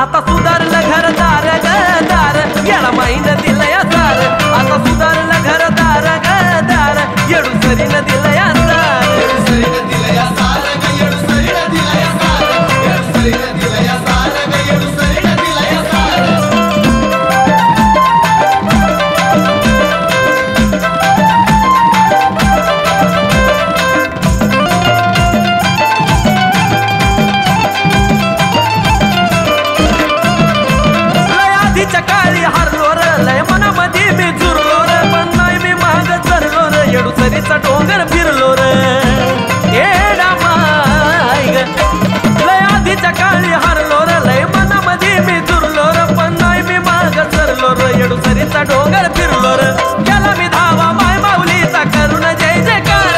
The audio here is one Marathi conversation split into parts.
आता सुधारलं घरदार गदार याला माईन दिलं या सार आता सुधारलं घरदार गदार येडू सरीन दिलं या सार येडू सरीन दिलं या सार ग येडू सरीन दिलं या सार येडू सरीन दिलं या सार ग येडू सरीन दिलं या सार काळी हारलो र लय मनामध्ये मी झुरलो र पण नाही मी माग चरलो र येडू सरीचा डोंगर फिरलो र येडा माय ग लय आधीच्या काळी हारलो र लय मनामध्ये मी झुरलो र पण नाही मी माग चरलो र येडू सरीचा डोंगर फिरलो र गेला मी धावा माय माऊलीचा करून जय जयकार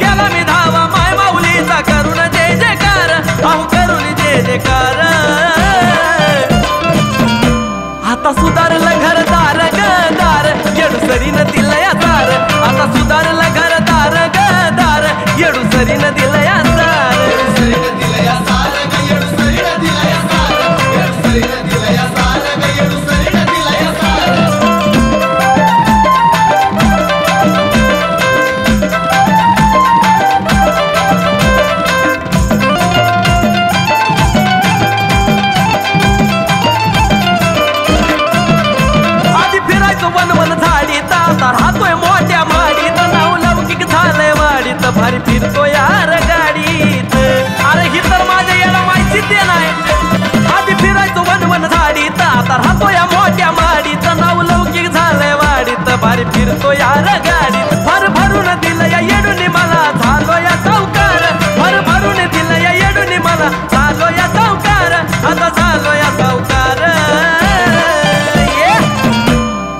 गेला मी धावा माय माऊलीचा करून जय जयकार अहो करून जय जयकार आता सुधारलं घरदार गदार येडू सरीन दिलं या सार आता सुधारलं घरदार गदार येडू सरीन दिलं या सार येडू सरीन दिलं या सार ग येडू सरीन दिलं या सार येडू सरीन दिलं या सार ग येडू सरीन दिलं या सार वन वन झाडीत आता राहतोय मोठ्या माडीत नाव लौकिक झालंय वाडीत भारी फिरतो यार गाडीत अरे ही तर माझ्या याला माहिती ते नाही आधी फिरायचो वन वन झाडीत आता राहतो या मोठ्या माडीत नाव लौकिक झालंय वाडीत भारी फिरतो यार गाडीत भर भरून दिलं या येडूनी मला झालो या सावकार भर भरून दिलं या येडूनी मला झालो या सावकार आता झालो या सावकार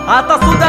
आता सुद्धा